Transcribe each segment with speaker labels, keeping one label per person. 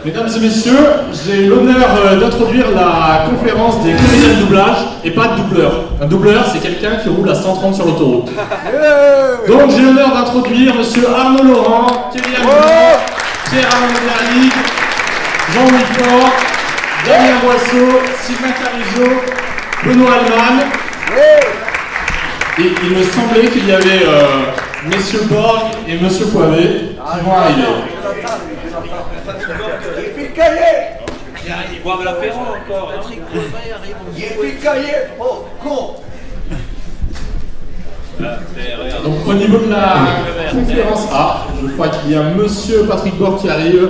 Speaker 1: Mesdames et messieurs, j'ai l'honneur d'introduire la conférence des comédiens de doublage et pas de doubleur. Un doubleur, c'est quelqu'un qui roule à 130 sur l'autoroute. Donc j'ai l'honneur d'introduire monsieur Arnaud Laurent, Kélian Laurent, Pierre-Arnaud Berly, Jean-Louis Faure, Damien Boisseau, Sylvain Caruso, Benoît Allemagne. Et il me semblait qu'il y avait Messieurs Borg et Monsieur Poivet qui vont arriver.
Speaker 2: Et puis le cahier.
Speaker 3: Ils boivent l'apéro encore.
Speaker 2: Et puis le cahier. Oh, con.
Speaker 1: Donc au niveau de la conférence A, je crois qu'il y a Monsieur Patrick Borg qui arrive,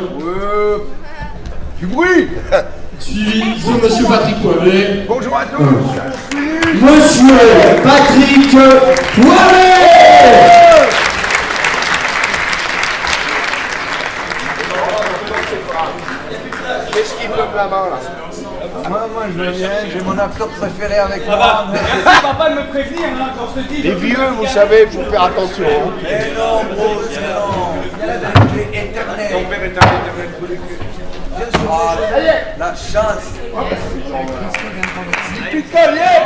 Speaker 2: Du bruit.
Speaker 1: suivi de Monsieur Patrick Poivet.
Speaker 2: Bonjour à tous.
Speaker 4: Monsieur Patrick Poivet.
Speaker 2: Qu'est-ce qu'il me donne la main là? Moi je viens, j'ai mon acteur préféré avec moi.
Speaker 3: Merci papa de me prévenir hein, quand je te dis.
Speaker 2: Les vieux, vous savez, il faut faire attention.
Speaker 3: Mais non, bro, c'est non.
Speaker 2: Il y a la vérité éternelle.
Speaker 3: Ton père est un éternel.
Speaker 2: Bien sûr, la chance. Et puis le cahier.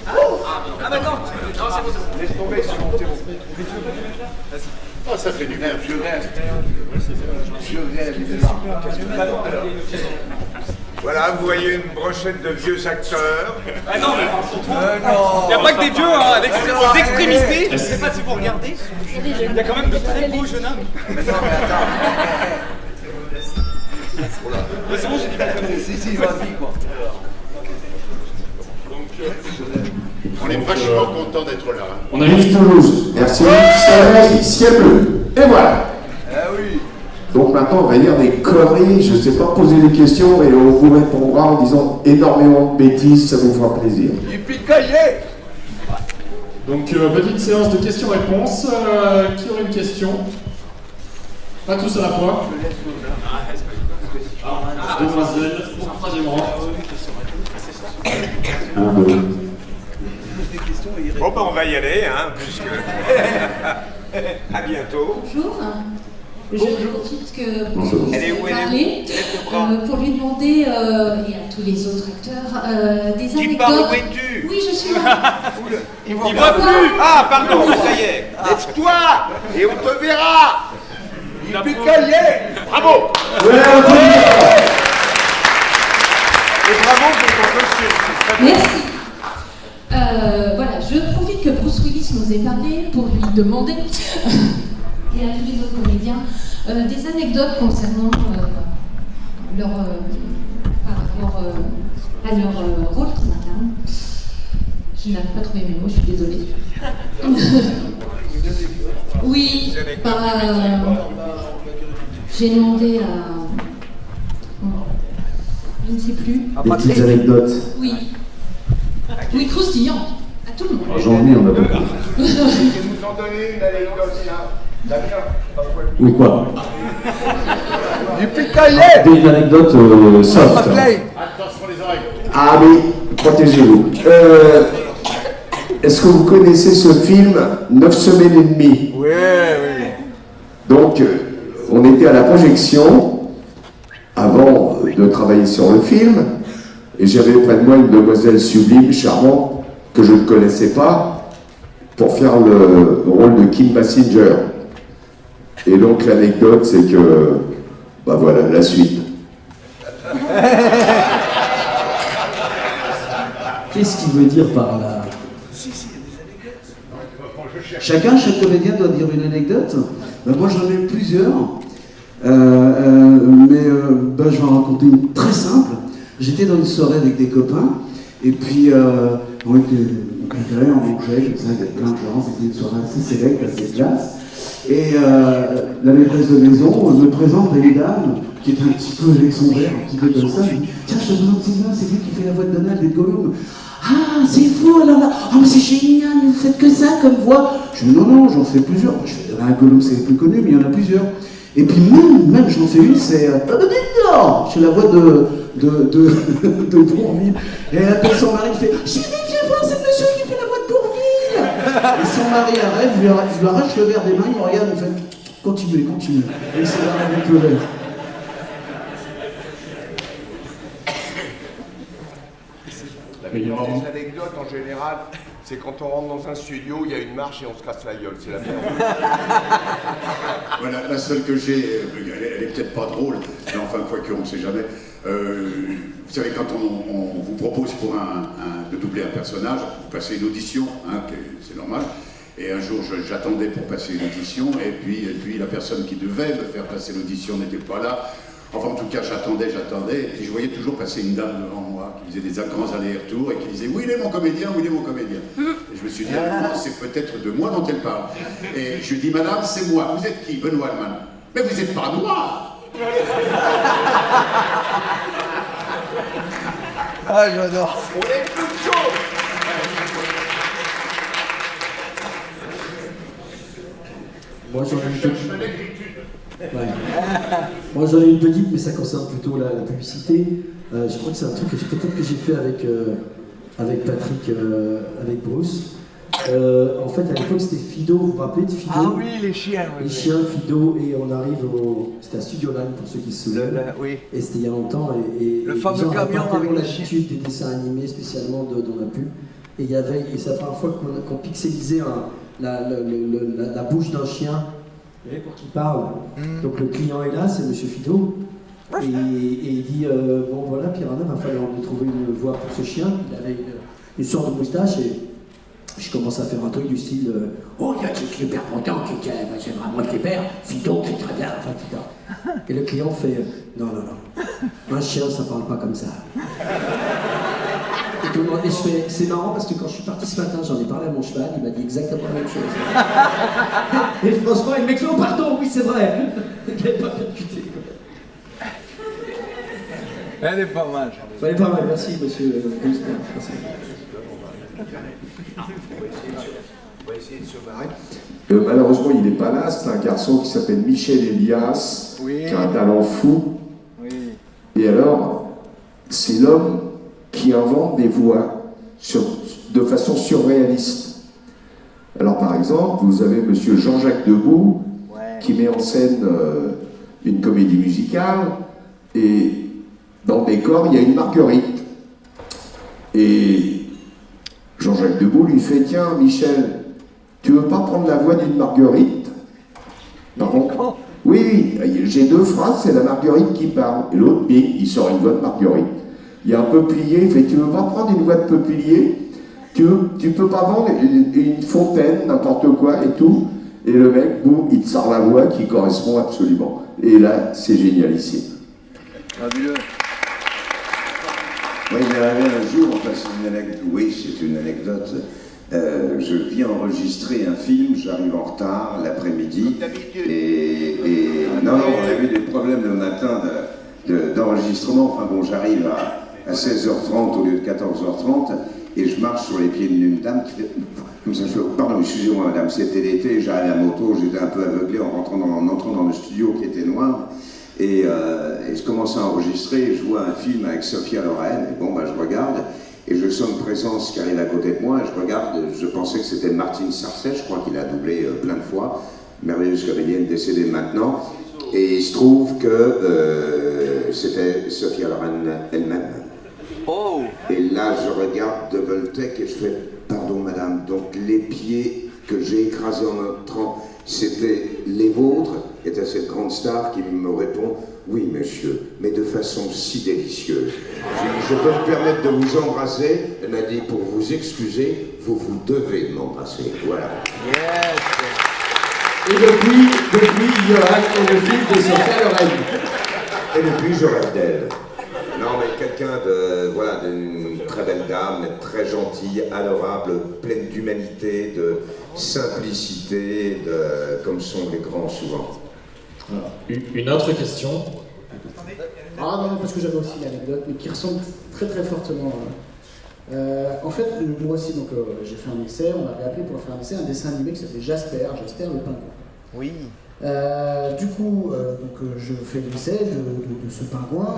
Speaker 3: Ah bah non, c'est bon.
Speaker 2: Laisse tomber, c'est bon, c'est bon. Oh, ça fait du bien, je rêve. Je rêve, il est là.
Speaker 5: Voilà, vous voyez une brochette de vieux acteurs.
Speaker 3: Ah non, mais
Speaker 2: Non.
Speaker 3: il n'y a pas que des vieux, hein, avec aux extrémités. Je ne sais pas si vous regardez. Il y a quand même de très beaux jeunes hommes.
Speaker 2: Mais non, mais attends.
Speaker 3: Mais c'est bon, j'ai dit pas de
Speaker 2: Si, vas-y, quoi.
Speaker 5: On est vachement content d'être là.
Speaker 1: On a
Speaker 4: Yves Toulouse, merci, soleil, ciel bleu. Et voilà.
Speaker 2: Ah oui.
Speaker 4: Donc maintenant, on va dire des conneries, je ne sais pas poser des questions et on vous répondra en disant énormément de bêtises, ça vous fera plaisir.
Speaker 2: Et puis le cahier.
Speaker 1: Donc petite séance de questions-réponses. Qui aurait une question? Pas tous à la fois. Demoiselle, troisième rang.
Speaker 5: Bon, ben on va y aller, hein, puisque. À bientôt.
Speaker 6: Bonjour. Je profite que
Speaker 4: Bonjour.
Speaker 6: vous
Speaker 5: Elle est où,
Speaker 6: avez
Speaker 5: elle est où?
Speaker 6: parlé
Speaker 5: Lève le bras.
Speaker 6: pour lui demander, et à tous les autres acteurs, des
Speaker 5: Qui
Speaker 6: anecdotes.
Speaker 5: parle, où es-tu?
Speaker 6: Oui, je suis là.
Speaker 5: Il
Speaker 3: voit plus.
Speaker 5: Ah, pardon, ça y est. Lève-toi et on te verra.
Speaker 2: Et puis le cahier.
Speaker 5: Bravo.
Speaker 4: Ouais, on peut dire.
Speaker 5: Et bravo pour ton costume. c'est très bien.
Speaker 6: Merci. Voilà, je profite que Bruce Willis nous ait parlé pour lui demander, et à tous les autres comédiens, des anecdotes concernant leur, par rapport à leur rôle qu'ils incarnent. Je n'arrive pas à trouver mes mots, je suis désolée. Oui, j'ai demandé à... Je ne sais plus.
Speaker 4: Des petites anecdotes.
Speaker 6: Oui. Oui, croustillant. À tout le monde.
Speaker 4: Aujourd'hui, on a beaucoup.
Speaker 5: Je vais vous en donner une anecdote là. D'accord.
Speaker 4: Oui, quoi?
Speaker 2: Et puis le cahier.
Speaker 4: Des anecdotes soft.
Speaker 2: Play.
Speaker 5: Attention les oreilles.
Speaker 4: Ah oui, protégez-vous. Est-ce que vous connaissez ce film 9 semaines et demie?
Speaker 2: Oui, oui.
Speaker 4: Donc, on était à la projection avant de travailler sur le film, et j'avais près de moi une demoiselle sublime, charmante, que je ne connaissais pas, pour faire le rôle de Kim Basinger. Et donc l'anecdote, c'est que, bah voilà, la suite.
Speaker 7: Qu'est-ce qu'il veut dire par là? Chaque comédien doit dire une anecdote. Ben, moi j'en ai plusieurs, mais ben, je vais en raconter une très simple. J'étais dans une soirée avec des copains, et puis on était on mangeait, comme ça, il y avait plein de gens, c'était une soirée assez sélect, assez classe. Et la maîtresse de maison me présente à une dame qui est un petit peu avec son verre, un petit peu comme ça. Elle dit, tiens, je te présente Sylvain, c'est lui qui fait la voix de Donald et de Gollum. Ah, c'est fou alors là. Oh, mais c'est génial, vous faites que ça comme voix. Je dis, non, j'en fais plusieurs. Je fais Donald Gollum, c'est le plus connu, mais il y en a plusieurs. Et puis même j'en fais une, c'est c'est la voix de Bourville. Et elle appelle son mari, il fait, chérie, viens voir, c'est le monsieur qui fait la voix de Bourville. Et son mari arrive, je lui arrache le verre des mains, il me regarde, il fait, continuez. Et il s'est barré avec le verre.
Speaker 1: il est
Speaker 2: Dans
Speaker 1: marrant.
Speaker 2: les anecdotes, en général, c'est quand on rentre dans un studio, il y a une marche et on se casse la gueule. C'est la merde.
Speaker 8: Voilà, la seule que j'ai, elle est peut-être pas drôle, mais enfin, quoique, on ne sait jamais. Vous savez, quand on vous propose pour de doubler un personnage, vous passez une audition, hein, c'est normal. Et un jour, j'attendais pour passer une audition, et puis la personne qui devait me faire passer l'audition n'était pas là. Enfin, en tout cas, j'attendais, et puis je voyais toujours passer une dame devant moi, qui faisait des grands allers-retours, et qui disait « Où il est mon comédien? Où il est mon comédien ?» Et je me suis dit « c'est peut-être de moi dont elle parle. » Et je lui dis « Madame, c'est moi. Vous êtes qui? Benoît Alman. » « Mais vous n'êtes pas noir !»
Speaker 3: Ah, j'adore.
Speaker 2: On est plus chaud.
Speaker 9: Moi j'en ai une petite. Ouais. Moi j'en ai une petite, mais ça concerne plutôt la publicité. Je crois que c'est un truc que peut-être que j'ai fait avec Patrick, avec Bruce. En fait, à l'époque, c'était Fido, vous vous rappelez de Fido?
Speaker 3: Ah oui, les chiens. Oui,
Speaker 9: les chiens, Fido, et on arrive au... C'était à Studio Line, pour ceux qui se souviennent.
Speaker 3: Oui.
Speaker 9: Et c'était il y a longtemps. Et
Speaker 3: le
Speaker 9: les
Speaker 3: fameux
Speaker 9: gens
Speaker 3: camion
Speaker 9: avaient pas
Speaker 3: avec
Speaker 9: tellement
Speaker 3: les chiens.
Speaker 9: l'habitude des dessins animés, spécialement dans la pub. Et c'est la première fois qu'on pixelisait la bouche d'un chien pour qu'il parle. Donc le client est là, c'est Monsieur Fido. Et il dit bon voilà, Piranha, il va falloir lui trouver une voix pour ce chien. Il avait une sorte de moustache et je commence à faire un truc du style oh, il y a qui est super content, c'est vraiment super, Fido, c'est très bien, enfin, etc. Et le client fait non, un chien ça parle pas comme ça. Et tout le monde, et je fais c'est marrant parce que quand je suis parti ce matin, j'en ai parlé à mon cheval, il m'a dit exactement la même chose. Et franchement, le mec fait oh pardon, oui c'est vrai. Il n'avait pas percuté.
Speaker 3: Elle est pas mal.
Speaker 9: Elle est pas mal, merci monsieur. Merci.
Speaker 2: On va essayer de se marrer.
Speaker 4: Malheureusement, il n'est pas là. C'est un garçon qui s'appelle Michel Elias,
Speaker 3: Oui.
Speaker 4: qui a un talent fou.
Speaker 3: Oui.
Speaker 4: Et alors, c'est l'homme qui invente des voix de façon surréaliste. Alors, par exemple, vous avez monsieur Jean-Jacques Debout, qui met en scène une comédie musicale, et dans le décor, il y a une Marguerite. Et Jean-Jacques Debout lui fait « Tiens, Michel, tu veux pas prendre la voix d'une Marguerite ?» Pardon ? Oui, j'ai deux phrases, c'est la Marguerite qui parle. Et l'autre, bing, il sort une voix de Marguerite. Il y a un peuplier, il fait « Tu veux pas prendre une voix de peuplier ? Tu peux pas vendre une fontaine, n'importe quoi et tout ?» Et le mec, boum, il te sort la voix qui correspond absolument. Et là, c'est génialissime.
Speaker 3: Fabuleux.
Speaker 8: Moi, il m'est arrivé un jour, enfin c'est une anecdote, oui c'est une anecdote, je viens enregistrer un film, j'arrive en retard l'après-midi, et non, on a eu des problèmes le matin d'enregistrement, enfin bon, j'arrive à 16h30 au lieu de 14h30, et je marche sur les pieds d'une dame qui fait, comme ça je fais, pardon, excusez-moi madame, c'était l'été, j'arrive à moto, j'étais un peu aveuglé en entrant dans le studio qui était noir, et je commence à enregistrer, et je vois un film avec Sophia Loren, et bon, bah, je regarde, et je sens une présence qui arrive à côté de moi, et je regarde, je pensais que c'était Martine Sarcey, je crois qu'il a doublé plein de fois, merveilleuse comédienne décédée maintenant, et il se trouve que c'était Sophia Loren elle-même.
Speaker 3: Oh.
Speaker 8: Et là, je regarde Double Tech et je fais « Pardon madame, donc les pieds que j'ai écrasés en entrant, c'était les vôtres ?» Et à cette grande star qui me répond « Oui monsieur, mais de façon si délicieuse. » J'ai dit « Je peux me permettre de vous embrasser ?» Elle m'a dit « Pour vous excuser, vous devez m'embrasser. » Voilà.
Speaker 3: Yes.
Speaker 9: Et depuis, Johan est le fils de Sophia Loren.
Speaker 8: Et depuis, je rêve d'elle. Non, mais quelqu'un d'une très belle dame, mais très gentille, adorable, pleine d'humanité, de simplicité, comme sont les grands souvent.
Speaker 1: Voilà. Une autre question.
Speaker 10: Ah non, parce que j'avais aussi l'anecdote, mais qui ressemble très très fortement. En fait, moi aussi, donc j'ai fait un essai, on m'avait appelé pour faire un essai, un dessin animé qui s'appelait Jasper le pingouin.
Speaker 3: Oui.
Speaker 10: Du coup, je fais l'essai de ce pingouin,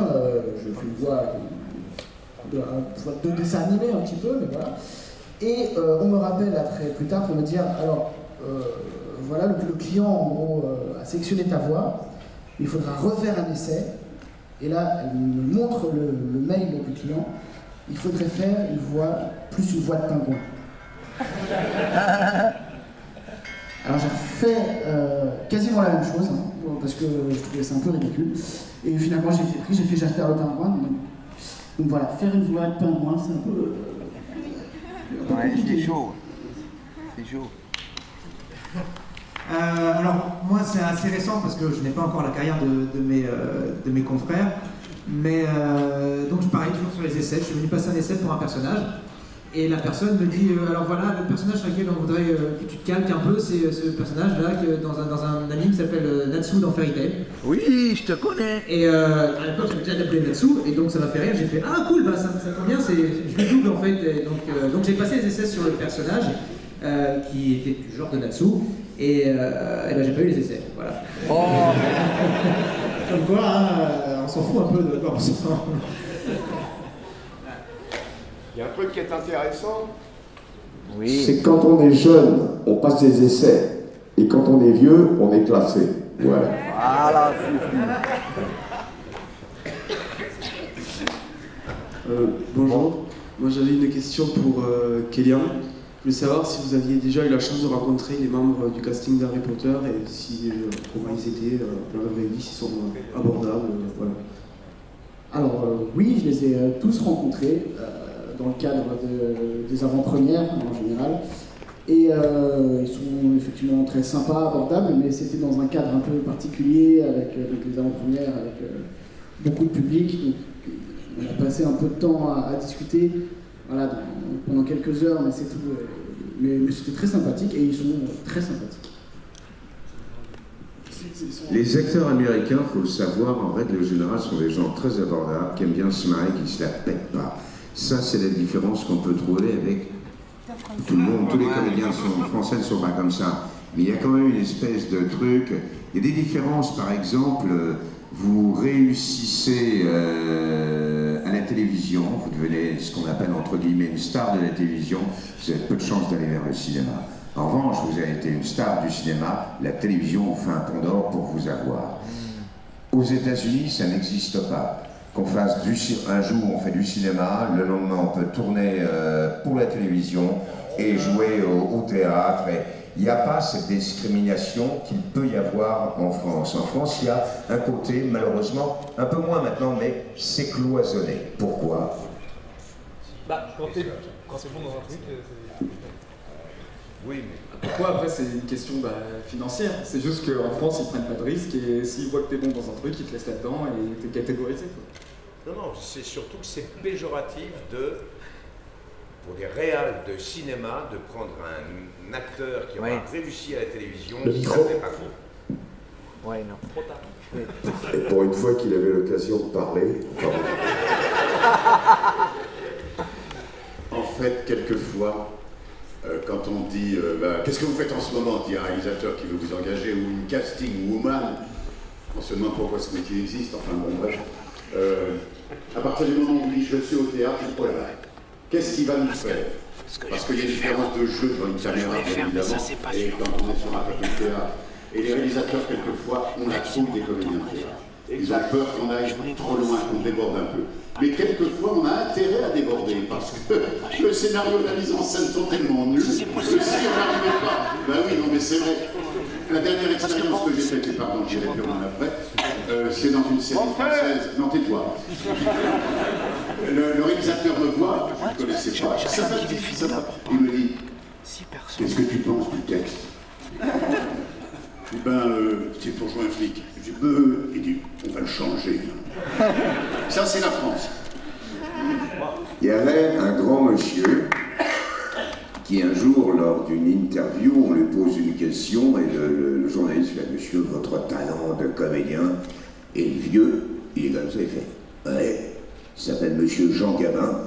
Speaker 10: je fais une voix de dessin animé un petit peu, mais voilà. Et on me rappelle plus tard pour me dire, alors voilà, le client en gros a sélectionné ta voix, il faudra refaire un essai. Et là, elle me montre le mail du client. il faudrait faire une voix de pingouin. Alors j'ai refait quasiment la même chose, hein, parce que je trouvais ça un peu ridicule. Et finalement j'ai été pris, j'ai fait Jasper le pingouin. Donc voilà, faire une voix de pingouin, c'est un peu
Speaker 2: ouais, c'est chaud. C'est chaud.
Speaker 11: Alors, moi, c'est assez récent parce que je n'ai pas encore la carrière de mes confrères. Mais donc, pareil, toujours sur les essais. Je suis venu passer un essai pour un personnage. Et la personne me dit alors voilà, le personnage sur lequel on voudrait que tu te calques un peu, c'est ce personnage-là dans un anime qui s'appelle Natsu dans Fairy Tail.
Speaker 2: Oui, je te connais.
Speaker 11: Et à l'époque, j'avais déjà appelé Natsu, et donc ça m'a fait rire. J'ai fait ah cool, bah ça tombe bien, je le double en fait. Et donc j'ai passé les essais sur le personnage qui était du genre de Natsu, et ben, j'ai pas eu les essais. Voilà.
Speaker 2: Oh.
Speaker 11: Comme quoi, hein, on s'en fout un peu de quoi on s'en.
Speaker 2: Il y a un truc qui est intéressant.
Speaker 4: Oui. C'est quand on est jeune, on passe les essais. Et quand on est vieux, on est classé. Voilà.
Speaker 2: Voilà.
Speaker 12: Bonjour. Moi j'avais une question pour Kélian. Je voulais savoir si vous aviez déjà eu la chance de rencontrer les membres du casting d'Harry Potter et si, comment ils étaient dans la vraie vie, s'ils sont abordables. Voilà.
Speaker 10: Alors oui, je les ai tous rencontrés. Dans le cadre des avant-premières en général. Et ils sont effectivement très sympas, abordables, mais c'était dans un cadre un peu particulier, avec les avant-premières, avec beaucoup de public. Donc, on a passé un peu de temps à discuter, voilà, pendant quelques heures, mais c'est tout. Mais c'était très sympathique, et ils sont très sympathiques.
Speaker 8: Les acteurs américains, il faut le savoir, en règle générale, sont des gens très abordables, qui aiment bien se marrer, qui ne se la pètent pas. Ça, c'est la différence qu'on peut trouver avec tout le monde. Tous les comédiens français ne sont pas comme ça. Mais il y a quand même une espèce de truc. Il y a des différences, par exemple, vous réussissez à la télévision, vous devenez ce qu'on appelle entre guillemets une star de la télévision, vous avez peu de chances d'aller vers le cinéma. En revanche, vous avez été une star du cinéma, la télévision vous fait un pont d'or pour vous avoir. Aux États-Unis, ça n'existe pas. Qu'on fasse un jour on fait du cinéma, le lendemain on peut tourner pour la télévision et jouer au théâtre. Il n'y a pas cette discrimination qu'il peut y avoir en France. En France, il y a un côté, malheureusement, un peu moins maintenant, mais c'est cloisonné. Pourquoi?
Speaker 3: Bah, quand c'est bon dans un truc,
Speaker 13: oui, mais pourquoi après c'est une question financière. C'est juste qu'en France ils prennent pas de risques et s'ils voient que t'es bon dans un truc, ils te laissent là-dedans et t'es catégorisé, quoi.
Speaker 5: Non, c'est surtout que c'est péjoratif pour des réals de cinéma de prendre un acteur qui aura réussi à la télévision,
Speaker 4: le micro.
Speaker 5: Ça fait pas cool.
Speaker 2: Ouais, non. Trop tard.
Speaker 4: Et pour une fois qu'il avait l'occasion de parler,
Speaker 14: En fait, quelquefois, quand on dit qu'est-ce que vous faites en ce moment, dit un réalisateur qui veut vous engager, ou une casting woman, on se demande pourquoi ce métier existe, enfin bon bref. À partir du moment où on dit je suis au théâtre, je dis oh là là, qu'est-ce qu'il va nous faire? Parce qu'il y a une différence de jeu devant une caméra, bien évidemment, et quand on est sur un plateau de théâtre. Et les réalisateurs, quelquefois, ont la trouille des comédiens de théâtre. Ils ont peur qu'on aille trop loin, qu'on déborde un peu. Mais quelquefois, on a intérêt à déborder, parce que le scénario et la mise en scène sont tellement nuls que si on n'arrivait pas... Ben oui, non mais c'est vrai. La dernière expérience que j'ai faite, et pardon, j'irai plus loin après, c'est dans une série française... Non, tais-toi. Le réalisateur me voit, je ne le connaissais pas, il me dit « Qu'est-ce que tu penses du texte ?» c'est pour jouer un flic. Je dis, il dit, on va le changer. Ça, c'est la France.
Speaker 8: Il y avait un grand monsieur qui, un jour, lors d'une interview, on lui pose une question et le journaliste fait, monsieur, votre talent de comédien est vieux. Il est comme ça, il fait, ouais, il s'appelle monsieur Jean Gabin.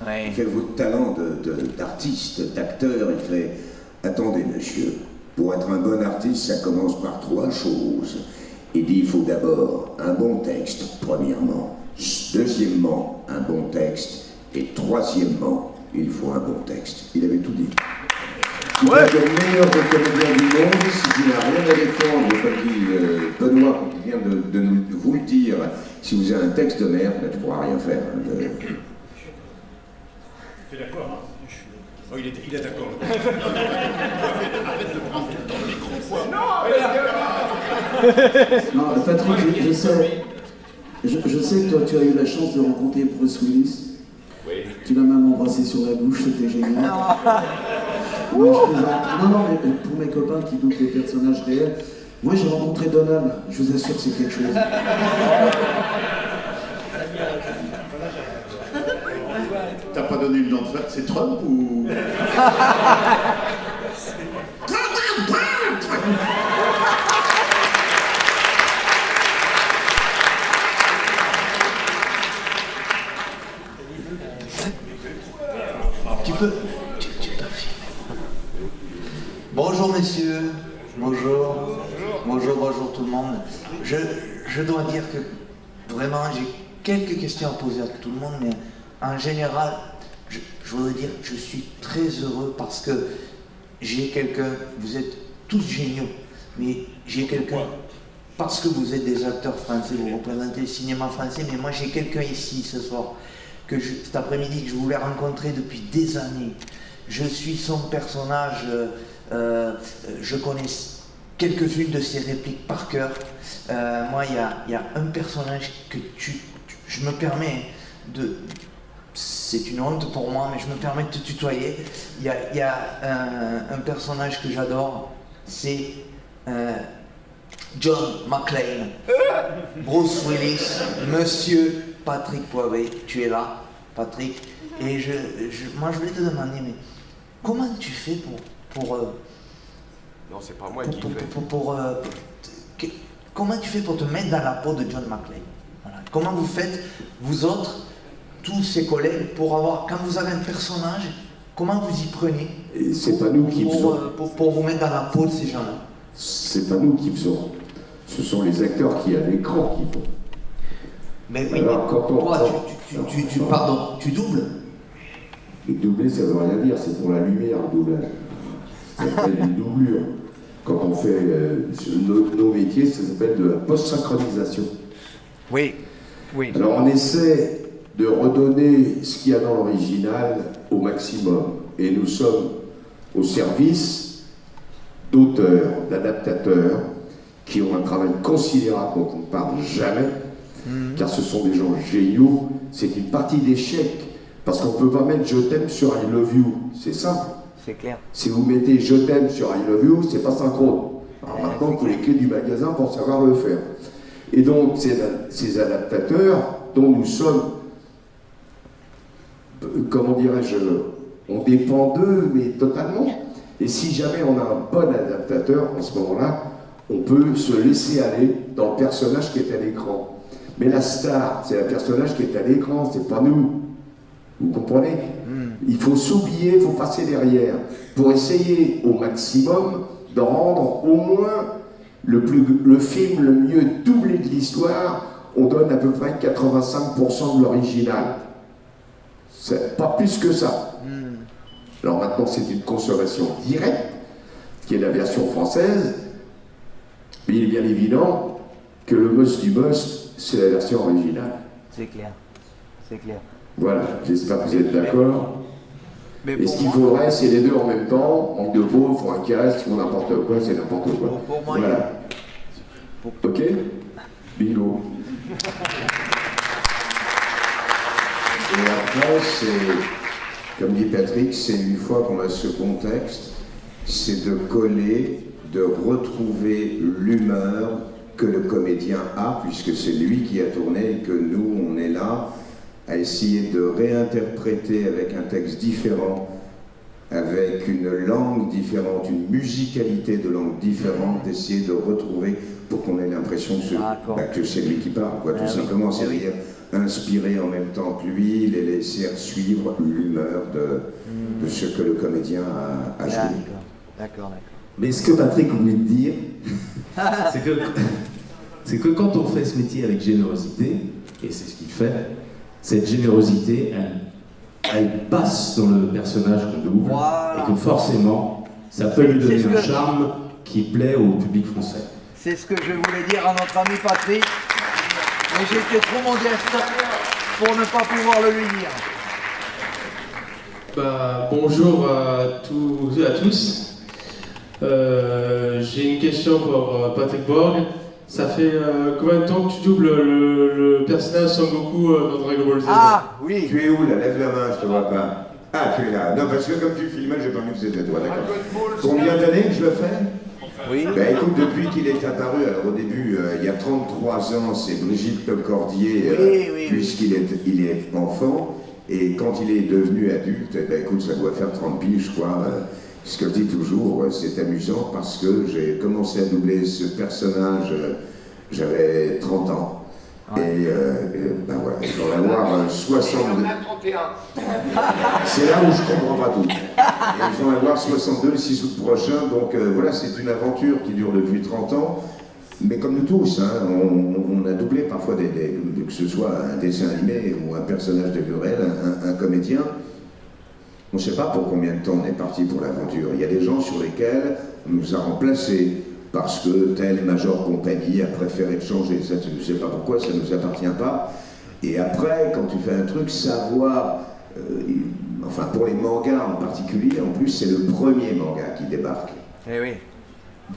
Speaker 8: Ouais. Il fait, votre talent d'artiste, d'acteur, il fait, attendez, monsieur. Pour être un bon artiste, ça commence par 3 choses. Il dit, il faut d'abord un bon texte, premièrement. Deuxièmement, un bon texte. Et troisièmement, il faut un bon texte. Il avait tout dit. Il est le meilleur des comédiens du monde. Si tu n'as rien à défendre, comme dit Benoît, qui vient de vous le dire, si vous avez un texte de merde, tu ne pourras rien faire.
Speaker 1: Tu es d'accord, hein?
Speaker 14: Oh, il est d'accord.
Speaker 2: Arrête de prendre ton micro, quoi.
Speaker 7: Non, Patrick, je sais que toi tu as eu la chance de rencontrer Bruce Willis.
Speaker 14: Oui.
Speaker 7: Tu l'as même embrassé sur la bouche, c'était génial. Non, mais pour mes copains qui doutent des personnages réels, moi j'ai rencontré Donald, je vous assure que c'est quelque chose.
Speaker 14: T'as pas donné le nom de fête, c'est Trump ou...
Speaker 15: Tu peux Bonjour messieurs, bonjour tout le monde. Je dois dire que vraiment j'ai quelques questions à poser à tout le monde, mais en général, je voudrais dire que je suis très heureux parce que j'ai quelqu'un, vous êtes tous géniaux, mais j'ai quelqu'un, parce que vous êtes des acteurs français, vous représentez le cinéma français, mais moi j'ai quelqu'un ici ce soir, cet après-midi, que je voulais rencontrer depuis des années. Je suis son personnage, je connais quelques-unes de ses répliques par cœur. Moi, il y a un personnage que je me permets de... C'est une honte pour moi, mais je me permets de te tutoyer. Il y a un personnage que j'adore, c'est John McClane. Bruce Willis, Monsieur Patrick Poivet, tu es là, Patrick. Et moi, je voulais te demander, mais comment tu fais pour
Speaker 5: Non, c'est pas moi qui fais.
Speaker 15: comment tu fais pour te mettre dans la peau de John McClane? Voilà. Comment vous faites, vous autres, tous ses collègues, pour avoir, quand vous avez un personnage, comment vous y prenez?
Speaker 4: Et c'est pas nous qui faisons.
Speaker 15: Pour vous mettre dans la peau de ces gens-là.
Speaker 4: C'est pas nous qui faisons. Ce sont les acteurs qui à l'écran qui font.
Speaker 15: Mais oui,
Speaker 4: alors, quand on,
Speaker 15: pardon, tu doubles?
Speaker 4: Et doubler, ça veut rien dire, c'est pour la lumière, le doublage. Ça s'appelle une doublure. Quand on fait nos métiers, ça s'appelle de la post-synchronisation.
Speaker 15: Oui, oui.
Speaker 4: Alors on essaie de redonner ce qu'il y a dans l'original au maximum. Et nous sommes au service d'auteurs, d'adaptateurs, qui ont un travail considérable dont on ne parle jamais, car ce sont des gens géniaux. C'est une partie d'échec, parce qu'on ne peut pas mettre « je t'aime » sur « I love you ». C'est simple.
Speaker 15: C'est clair.
Speaker 4: Si vous mettez « je t'aime » sur « I love you », c'est pas synchrone. Alors maintenant, il faut les clés du magasin pour savoir le faire. Et donc, ces adaptateurs dont nous sommes, comment dirais-je, on dépend d'eux, mais totalement. Et si jamais on a un bon adaptateur, en ce moment-là, on peut se laisser aller dans le personnage qui est à l'écran. Mais la star, c'est le personnage qui est à l'écran, c'est pas nous. Vous comprenez? Il faut s'oublier, il faut passer derrière, pour essayer au maximum de rendre au moins le film le mieux doublé de l'histoire. On donne à peu près 85% de l'original. C'est pas plus que ça. Alors maintenant, c'est une consommation directe, qui est la version française, mais il est bien évident que le must du must, c'est la version originale.
Speaker 15: C'est clair, c'est clair.
Speaker 4: Voilà, j'espère que vous êtes d'accord. Et ce qu'il faudrait, c'est les deux en même temps. Manque de peau, faut un casque, faut n'importe quoi, c'est n'importe quoi. Voilà. Ok? Bingo.
Speaker 8: Et après, c'est, comme dit Patrick, c'est une fois qu'on a ce contexte, c'est de coller, de retrouver l'humeur que le comédien a, puisque c'est lui qui a tourné et que nous, on est là, à essayer de réinterpréter avec un texte différent, avec une langue différente, une musicalité de langue différente, d'essayer de retrouver pour qu'on ait l'impression que c'est lui qui parle, quoi, tout simplement, c'est-à-dire inspirer en même temps que lui, les laisser suivre l'humeur de ce que le comédien a joué.
Speaker 15: D'accord.
Speaker 16: Mais ce que Patrick voulait dire, c'est que quand on fait ce métier avec générosité, et c'est ce qu'il fait, cette générosité, elle passe dans le personnage qu'on double, et que forcément, ça peut lui donner un charme qui plaît au public français.
Speaker 15: C'est ce que je voulais dire à notre ami Patrick, mais j'ai été trop modeste pour ne pas pouvoir le lui dire.
Speaker 12: Bonjour à tous et à tous. J'ai une question pour Patrick Borg. Ça fait combien de temps que tu doubles le personnage Son Goku dans Dragon Ball Z?
Speaker 8: Ah, oui. Tu es où là? Lève la main, je te vois pas. Ah, tu es là. Non, parce que comme tu filmais, j'ai pas vu que c'était toi, d'accord. Combien d'années que je le fais? Oui. Ben écoute, depuis qu'il est apparu, alors au début, il y a 33 ans, c'est Brigitte Lecordier, puisqu'il est enfant, et quand il est devenu adulte, ben écoute, ça doit faire 30 piges, je crois. Ce que je dis toujours, c'est amusant parce que j'ai commencé à doubler ce personnage, j'avais 30 ans. Et ben voilà, il va y avoir 62. C'est là où je comprends pas tout. Et ils vont y avoir 62 le 6 août prochain, donc voilà, c'est une aventure qui dure depuis 30 ans. Mais comme nous tous, hein, on a doublé parfois que ce soit un dessin animé ou un personnage de Burel, un comédien. On ne sait pas pour combien de temps on est parti pour l'aventure. Il y a des gens sur lesquels on nous a remplacés parce que tel major compagnie a préféré changer. Ça, tu ne sais pas pourquoi, ça ne nous appartient pas. Et après, quand tu fais un truc, savoir, enfin pour les mangas en particulier, en plus c'est le premier manga qui débarque.
Speaker 15: Eh oui.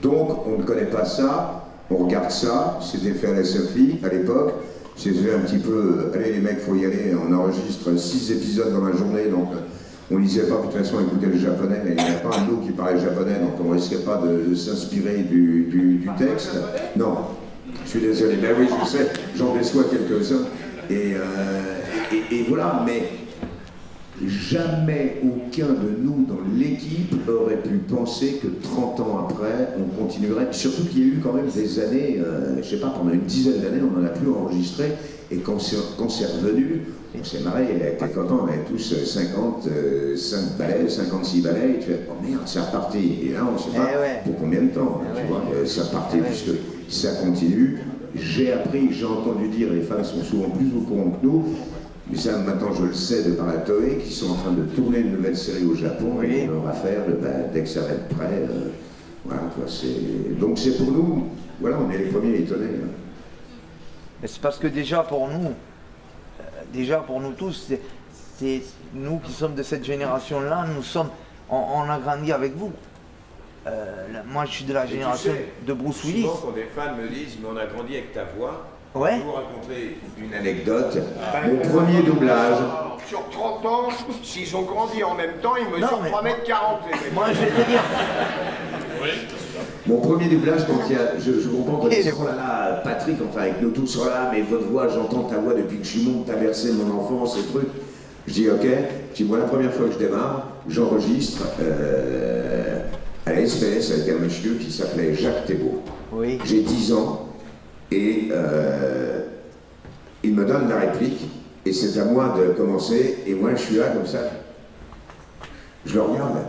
Speaker 8: Donc on ne connaît pas ça, on regarde ça, c'était fait à la Sophie à l'époque. J'ai fait un petit peu, allez les mecs, faut y aller, on enregistre 6 épisodes dans la journée, donc on lisait pas, de toute façon, écouter le japonais, mais il n'y a pas un de nous qui parlait japonais, donc on ne risquait pas de s'inspirer du texte. Non, je suis désolé, ben oui, je sais, j'en déçois quelques-uns. Et voilà, mais jamais aucun de nous dans l'équipe aurait pu penser que 30 ans après, on continuerait, surtout qu'il y a eu quand même des années, je sais pas, pendant une dizaine d'années, on n'en a plus enregistré, et quand c'est revenu, on s'est marré avec les copains, on avait tous 55 balais, 56 balais, et tu fais, oh merde, c'est reparti. Et là, on ne sait pas pour combien de temps, tu vois, c'est reparti, puisque ça continue. J'ai appris, j'ai entendu dire, les fans sont souvent plus au courant que nous, mais ça, maintenant, je le sais de par la Toei, qui sont en train de tourner une nouvelle série au Japon, et on va faire, dès que ça va être prêt, voilà, quoi, donc c'est pour nous, voilà, on est les premiers étonnés.
Speaker 15: Mais c'est parce que déjà pour nous tous, c'est nous qui sommes de cette génération-là, on a grandi avec vous. Moi je suis de la génération de Bruce Willis.
Speaker 5: Souvent quand des fans me disent, mais on a grandi avec ta voix,
Speaker 15: ouais.
Speaker 5: Je vais vous raconter
Speaker 8: une anecdote. Mon premier doublage.
Speaker 2: Sur 30 ans, s'ils ont grandi en même temps, ils mesurent 3m40 les mecs.
Speaker 15: Moi je vais te dire.
Speaker 8: Mon premier doublage, quand il y a, je comprends quand ils disent, oh là là, Patrick, enfin avec nous tous, oh là, mais votre voix, j'entends ta voix depuis que je suis mon, t'as bercé mon enfance, ces trucs. Je dis ok, je dis moi la première fois que je démarre, j'enregistre à la SPS avec un monsieur qui s'appelait Jacques Thébault.
Speaker 15: Oui.
Speaker 8: J'ai 10 ans et il me donne la réplique et c'est à moi de commencer et moi je suis là comme ça. Je le regarde.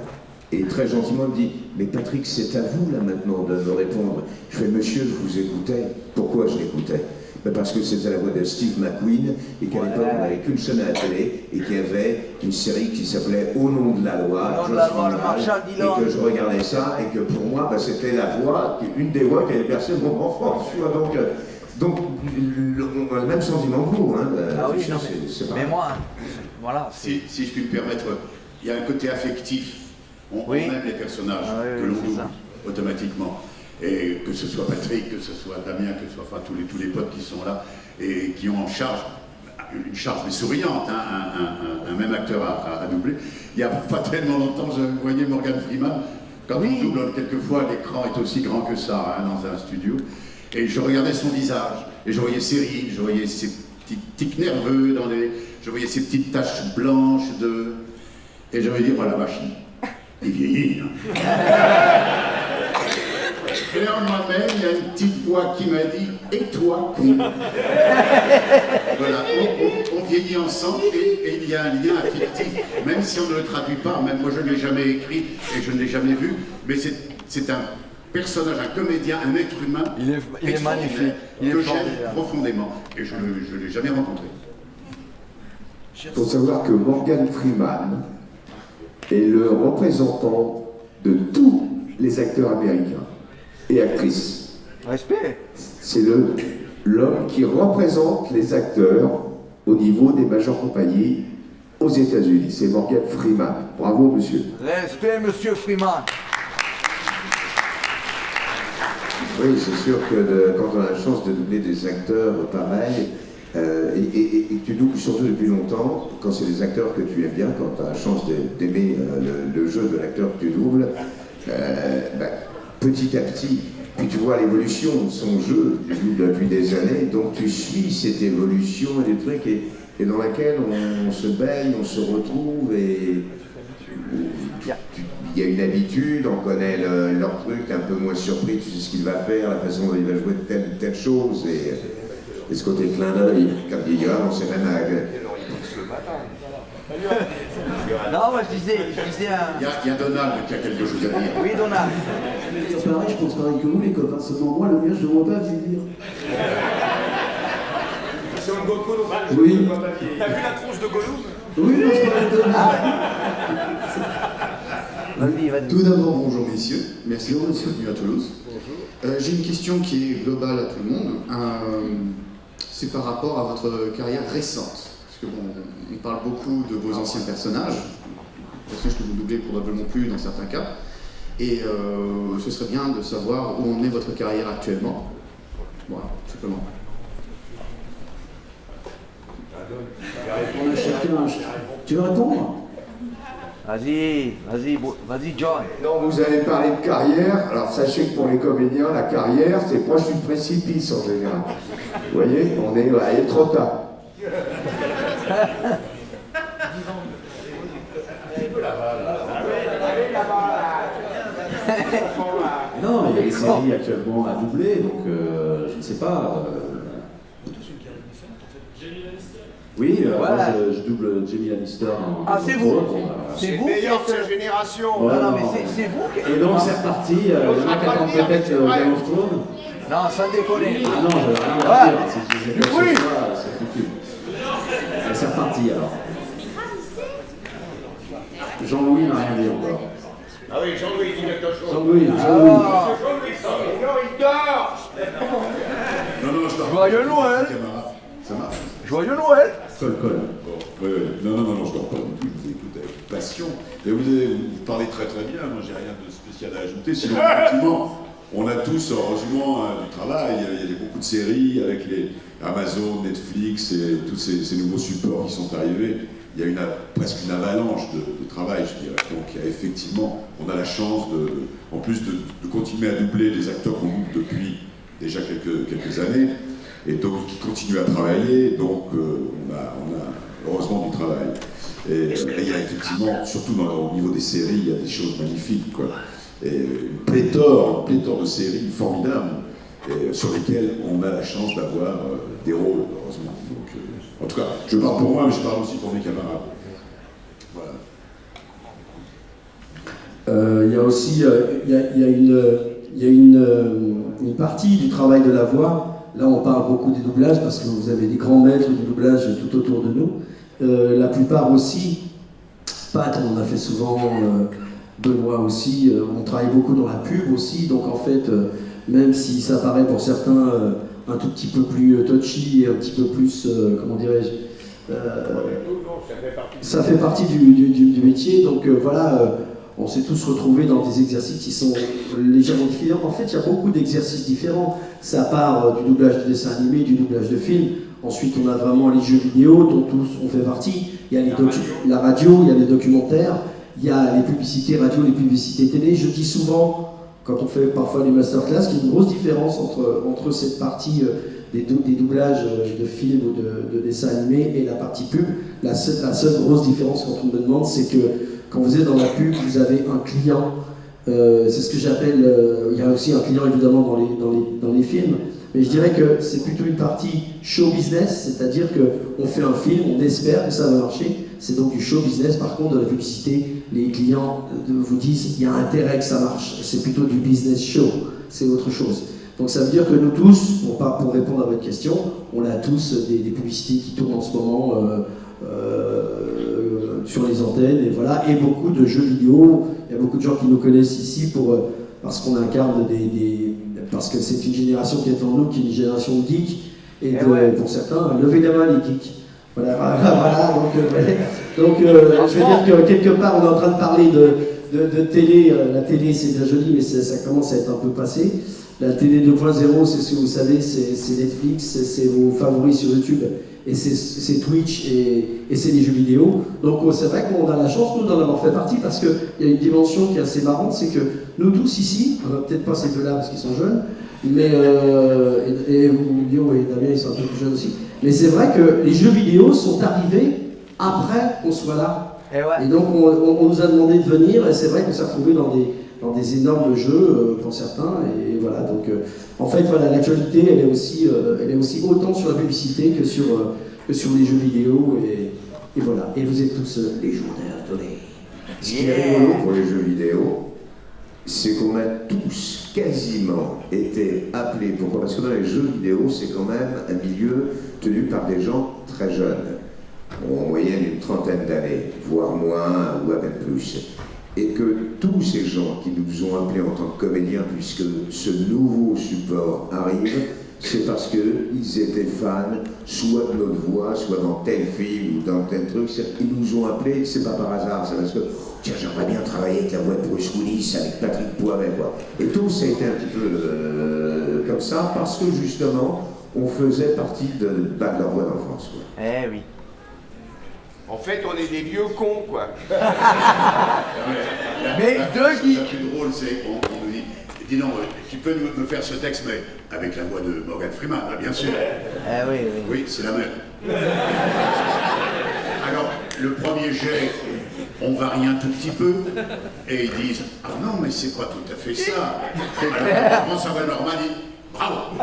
Speaker 8: Et très gentiment, il me dit, mais Patrick, c'est à vous là maintenant de me répondre. Je fais, monsieur, je vous écoutais. Pourquoi je l'écoutais? Parce que c'était la voix de Steve McQueen et qu'à l'époque, on n'avait qu'une chaîne à la télé et qu'il y avait une série qui s'appelait Au nom de la loi, et que je regardais ça et que pour moi, c'était la voix, une des voix qui avait bercé mon enfance. Donc, on a le même sentiment que vous. Hein,
Speaker 15: ah oui, c'est mais moi, voilà.
Speaker 14: Si je puis me permettre, il y a un côté affectif. On aime les personnages que l'on double automatiquement. Et que ce soit Patrick, que ce soit Damien, que ce soit enfin, tous les potes qui sont là et qui ont en charge, une charge mais souriante, hein, un même acteur à doubler. Il n'y a pas tellement longtemps, je voyais Morgan Freeman, quand on double, quelquefois l'écran est aussi grand que ça hein, dans un studio. Et je regardais son visage, et je voyais ses rides, je voyais ses petits tics nerveux, je voyais ses petites taches blanches et je me dis, oh la vache. Il vieillit, hein. Et en moi-même, il y a une petite voix qui m'a dit « Et toi, con ?» Voilà, on vieillit ensemble et il y a un lien affectif, même si on ne le traduit pas, même moi je ne l'ai jamais écrit et je ne l'ai jamais vu, mais c'est un personnage, un comédien, un être humain
Speaker 15: il est magnifique,
Speaker 14: que j'aime profondément et je ne l'ai jamais rencontré.
Speaker 4: Il faut savoir que Morgan Freeman est le représentant de tous les acteurs américains et actrices.
Speaker 15: Respect.
Speaker 4: C'est l'homme qui représente les acteurs au niveau des majeures compagnies aux États-Unis. C'est Morgan Freeman. Bravo, monsieur.
Speaker 15: Respect, monsieur Freeman.
Speaker 4: Oui, c'est sûr que quand on a la chance de doubler des acteurs pareils, et tu doubles surtout depuis longtemps, quand c'est des acteurs que tu aimes bien, quand tu as la chance d'aimer le jeu de l'acteur que tu doubles, petit à petit, puis tu vois l'évolution de son jeu depuis des années, donc tu suis cette évolution et des trucs et dans laquelle on se baigne, on se retrouve et il y a une habitude, on connaît leur truc, t'es un peu moins surpris, tu sais ce qu'il va faire, la façon dont il va jouer de telle ou telle chose et ce côté clin d'œil, comme dit Johan, on sait même à...
Speaker 15: Non, moi je disais
Speaker 14: Il y a Donald qui a quelque chose à dire.
Speaker 15: Oui, Donald.
Speaker 7: C'est pareil, je pense pareil que vous, les copains. Seulement moi, le mien, je ne demande pas à vieillir.
Speaker 3: C'est un Goku,
Speaker 7: oui.
Speaker 3: T'as vu la tronche de Gollum?
Speaker 7: Oui, non, je parlais de
Speaker 15: Vas-y.
Speaker 17: Tout d'abord, bonjour messieurs. Merci d'être venus à Toulouse. J'ai une question qui est globale à tout le monde. C'est par rapport à votre carrière récente. Parce que bon, on parle beaucoup de vos anciens personnages que vous doublez probablement plus dans certains cas. Et ce serait bien de savoir où en est votre carrière actuellement. Voilà, tout simplement.
Speaker 7: On a chacun. Tu veux répondre?
Speaker 15: Vas-y, John.
Speaker 4: Non, vous avez parlé de carrière. Alors sachez que pour les comédiens, la carrière, c'est proche du précipice en général. Vous voyez, il est trop tard.
Speaker 16: Non, il y a des séries actuellement à doubler, donc je ne sais pas. Oui, moi je double Jamie Lannister dans...
Speaker 15: Ah, c'est vous
Speaker 2: C'est meilleur que sa génération.
Speaker 15: Non, mais c'est vous qui...
Speaker 16: Et donc c'est reparti, il y en a qui attendent peut-être Game of Thrones.
Speaker 15: Non, sans déconner.
Speaker 16: Ah non, je n'ai rien à dire, si je disais quoi que ce soit, c'est foutu. Et c'est reparti alors. Jean-Louis n'a rien dit encore.
Speaker 5: Ah oui, Jean-Louis, il dit quelque chose.
Speaker 16: Jean-Louis.
Speaker 5: Il dort.
Speaker 14: Non, je dors.
Speaker 15: Joyeux Noël.
Speaker 14: Ça marche.
Speaker 15: Joyeux Noël.
Speaker 16: Colle.
Speaker 14: Non, je dors pas non plus, je vous écoute avec passion. Et vous parlez très bien, moi j'ai rien de spécial à ajouter, sinon effectivement, on a tous heureusement du travail, il y a beaucoup de séries avec les Amazon, Netflix et tous ces nouveaux supports qui sont arrivés. Il y a presque une avalanche de travail, je dirais. Donc il y a effectivement, on a la chance en plus de continuer à doubler des acteurs qu'on double depuis déjà quelques années, et donc qui continuent à travailler, donc on a heureusement du travail. Et il y a effectivement, surtout au niveau des séries, il y a des choses magnifiques, quoi. Et une pléthore de séries formidables, sur lesquelles on a la chance d'avoir des rôles, heureusement. Donc, en tout cas, je parle pour moi, mais je parle aussi pour mes camarades. Voilà.
Speaker 7: Il y a aussi il y a une partie du travail de la voix. Là, on parle beaucoup des doublages parce que vous avez des grands maîtres du doublage tout autour de nous. La plupart aussi, Pat, on en a fait souvent, Benoît aussi, on travaille beaucoup dans la pub aussi, donc en fait, même si ça paraît pour certains un tout petit peu plus touchy et un petit peu plus, comment dirais-je, ça fait partie du métier, donc voilà, on s'est tous retrouvés dans des exercices qui sont légèrement différents. En fait, il y a beaucoup d'exercices différents, ça part du doublage de dessin animé, du doublage de film. Ensuite, on a vraiment les jeux vidéo dont tous on fait partie. Il y a la radio, il y a les documentaires, il y a les publicités radio, les publicités télé. Je dis souvent, quand on fait parfois des masterclass, qu'il y a une grosse différence entre cette partie des doublages de films ou de dessins animés et la partie pub. La seule grosse différence quand on me demande, c'est que quand vous êtes dans la pub, vous avez un client. C'est ce que j'appelle... il y a aussi un client évidemment dans les films. Mais je dirais que c'est plutôt une partie show business, c'est-à-dire qu'on fait un film, on espère que ça va marcher, c'est donc du show business. Par contre, dans la publicité, les clients vous disent il y a intérêt que ça marche, c'est plutôt du business show, c'est autre chose. Donc ça veut dire que nous tous, pour répondre à votre question, on a tous des publicités qui tournent en ce moment sur les antennes, et voilà, et beaucoup de jeux vidéo. Il y a beaucoup de gens qui nous connaissent ici parce qu'on incarne parce que c'est une génération qui est devant nous, qui est une génération geek, et pour certains, levez la main les geeks.
Speaker 9: Voilà, donc je veux dire que quelque part on est en train de parler de télé. La télé c'est bien joli, mais ça commence à être un peu passé. La télé 2.0, c'est ce que vous savez, c'est Netflix, c'est vos favoris sur YouTube, et c'est Twitch, et c'est les jeux vidéo. Donc c'est vrai qu'on a la chance, nous, d'en avoir fait partie, parce qu'il y a une dimension qui est assez marrante, c'est que nous tous ici, peut-être pas ces deux-là parce qu'ils sont jeunes, mais et Lio et Damien, ils sont un peu plus jeunes aussi, mais c'est vrai que les jeux vidéo sont arrivés après qu'on soit là. Et donc on nous a demandé de venir, et c'est vrai qu'on s'est retrouvés dans des énormes jeux pour certains, et voilà. Donc en fait, voilà, l'actualité, elle est aussi autant sur la publicité que sur les jeux vidéo, et voilà. Et vous êtes tous légionnaires, donnez.
Speaker 4: Ce qui est rigolo pour les jeux vidéo, c'est qu'on a tous quasiment été appelés. Pourquoi? Parce que dans les jeux vidéo, c'est quand même un milieu tenu par des gens très jeunes. En moyenne une trentaine d'années, voire moins ou à peine plus. Et que tous ces gens qui nous ont appelés en tant que comédiens, puisque ce nouveau support arrive, c'est parce qu'ils étaient fans, soit de notre voix, soit dans tel film ou dans tel truc. Ils nous ont appelés, c'est pas par hasard, c'est parce que tiens, j'aimerais bien travailler avec la voix de Bruce Willis, avec Patrick Poivet, quoi. Et tout ça a été un petit peu comme ça, parce que justement, on faisait partie de leur voix d'enfance, quoi.
Speaker 5: Eh oui. En fait, on est des vieux cons, quoi.
Speaker 14: Mais deux geeks. Ce qui est plus drôle, c'est qu'on nous dit, dis non, tu peux me faire ce texte, mais avec la voix de Morgan Freeman, bien sûr.
Speaker 15: Ah oui, oui.
Speaker 14: Oui, c'est la même. Alors, le premier jet, on varie un tout petit peu, et ils disent, ah non, mais c'est pas tout à fait ça. Alors, on prend sa voix normale, il dit, bravo.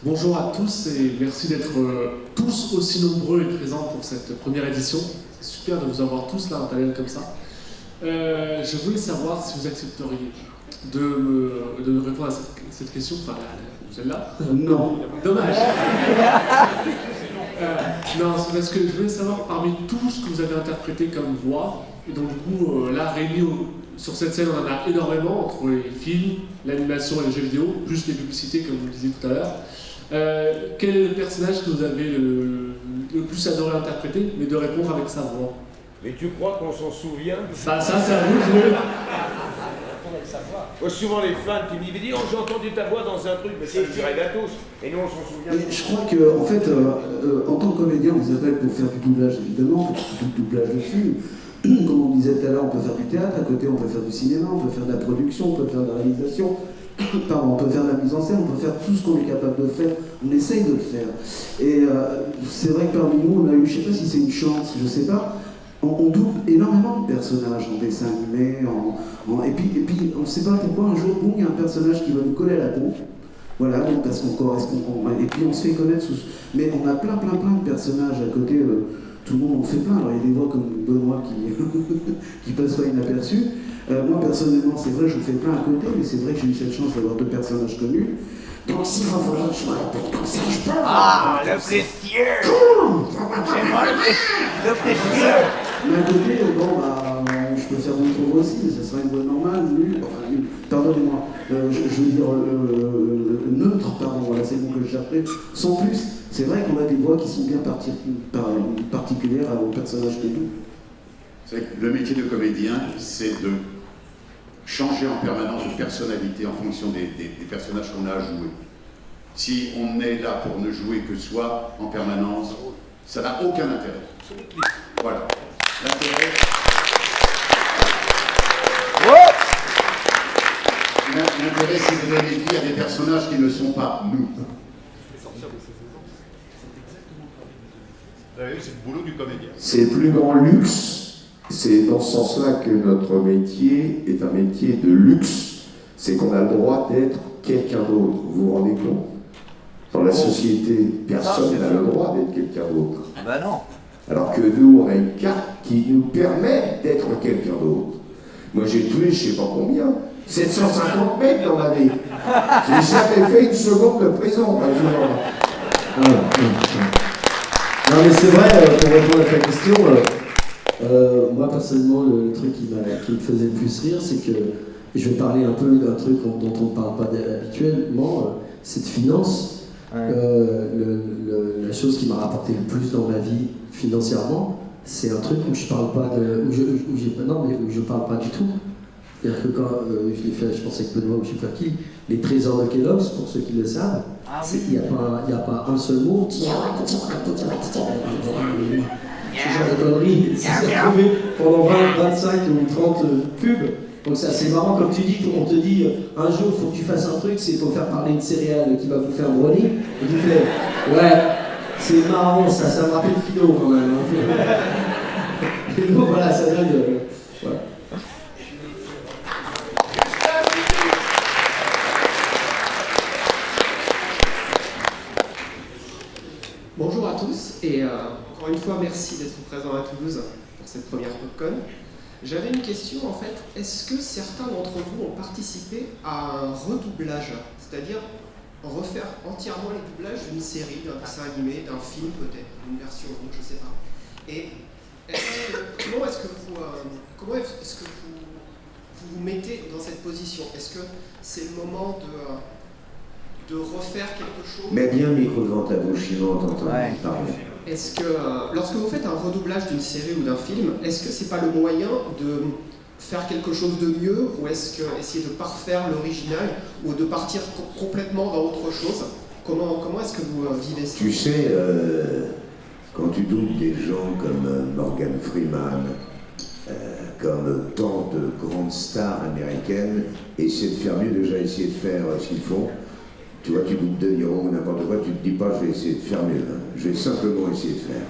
Speaker 1: Bonjour à tous et merci d'être tous aussi nombreux et présents pour cette première édition. C'est super de vous avoir tous là en panel comme ça. Je voulais savoir si vous accepteriez de me répondre à cette question, enfin celle-là.
Speaker 9: Non.
Speaker 1: Dommage. Non, c'est parce que je voulais savoir parmi tout ce que vous avez interprété comme voix, et donc du coup là réunis sur cette scène on en a énormément entre les films, l'animation et les jeux vidéo, plus les publicités comme vous le disiez tout à l'heure. Quel est le personnage que vous avez le plus adoré interpréter, mais de répondre avec sa voix?
Speaker 5: Mais tu crois qu'on s'en souvient?
Speaker 1: Ça c'est à vous de jouer.
Speaker 5: Moi, souvent les fans qui me disent oh, j'ai entendu ta voix dans un truc, mais ça je dirais à tous. Et nous on s'en souvient.
Speaker 7: Mais je crois que en fait, en tant que comédien, on vous appelle pour faire du doublage évidemment, du doublage de film. Comme on disait tout à l'heure, on peut faire du théâtre, à côté on peut faire du cinéma, on peut faire de la production, on peut faire de la réalisation, pardon, on peut faire de la mise en scène, on peut faire tout ce qu'on est capable de faire, on essaye de le faire. Et c'est vrai que parmi nous, on a eu, je ne sais pas si c'est une chance, je ne sais pas, on double énormément de personnages en dessin animé, et puis on ne sait pas pourquoi un jour, boum, il y a un personnage qui va nous coller à la peau. Voilà, donc parce qu'on correspond, et puis on se fait connaître sous... Mais on a plein de personnages à côté, tout le monde en fait plein. Alors il y a des voix comme Benoît qui passent pas inaperçus. Moi personnellement, c'est vrai, je fais plein à côté, mais c'est vrai que j'ai eu cette chance d'avoir deux personnages connus. Donc s'il va falloir que je me répète comme ça, je peux.
Speaker 15: Ah, le précieux. C'est moi le précieux.
Speaker 7: Mais à côté, bon, bah, je peux faire d'autres voix aussi, mais ça serait une voix normale, nulle, enfin nulle, pardonnez-moi, je veux dire neutre, pardon, voilà, c'est le mot que je cherchais, sans plus. C'est vrai qu'on a des voix qui sont bien particulières aux personnages que nous.
Speaker 14: C'est vrai que le métier de comédien, c'est de changer en permanence de personnalité en fonction des personnages qu'on a à jouer. Si on est là pour ne jouer que soi en permanence, ça n'a aucun intérêt. Voilà. L'intérêt, c'est de donner vie à des personnages qui ne sont pas nous. C'est le boulot du comédien.
Speaker 4: C'est le plus grand luxe. C'est dans ce sens-là que notre métier est un métier de luxe. C'est qu'on a le droit d'être quelqu'un d'autre. Vous vous rendez compte? Dans la société, personne n'a le droit d'être quelqu'un d'autre.
Speaker 15: Ben non.
Speaker 4: Alors que nous, on a une carte qui nous permet d'être quelqu'un d'autre. Moi, j'ai tué, je sais pas combien, 750 mètres dans ma vie. J'ai jamais fait une seconde de prison.
Speaker 9: Non mais c'est vrai, pour répondre à ta question, Moi, personnellement, le truc qui me faisait le plus rire, c'est que je vais parler un peu d'un truc dont on ne parle pas habituellement, c'est de finance. La chose qui m'a rapporté le plus dans ma vie financièrement, c'est un truc où je parle pas où je parle pas du tout. C'est-à-dire que quand je l'ai fait, je pensais que Benoît ou je sais pas qui, les trésors de Kellogg's, pour ceux qui le savent, il n'y a pas un seul mot. Ce genre de conneries, c'est retrouvé pendant 20, 25 ou 30 pubs. Donc c'est assez marrant, comme tu dis, on te dit un jour il faut que tu fasses un truc, c'est faut faire parler une céréale qui va vous faire brownie. Et tu fais ouais, c'est marrant ça me rappelle Philo quand même. Et donc voilà, ça vient de. Voilà.
Speaker 18: Bonjour à tous et encore une fois merci d'être présents à Toulouse pour cette première PopCon. J'avais une question en fait, est-ce que certains d'entre vous ont participé à un redoublage, c'est-à-dire refaire entièrement les doublages d'une série, d'un dessin animé, d'un film peut-être, d'une version longue, je sais pas. Et comment est-ce que vous vous mettez dans cette position? Est-ce que c'est le moment de refaire quelque chose?
Speaker 8: Mets bien le micro devant ta bouche, sinon on t'entend parler.
Speaker 18: Est-ce que, lorsque vous faites un redoublage d'une série ou d'un film, est-ce que c'est pas le moyen de faire quelque chose de mieux, ou est-ce que essayer de parfaire l'original, ou de partir complètement dans autre chose? Comment est-ce que vous vivez ça?
Speaker 8: Tu sais, quand tu doubles des gens comme Morgan Freeman, comme tant de grandes stars américaines, essayer de faire mieux, déjà essayer de faire ce qu'ils font. Tu vois, tu doubles De Niro ou n'importe quoi, tu te dis pas je vais essayer de faire mieux. Hein. Je vais simplement essayer de faire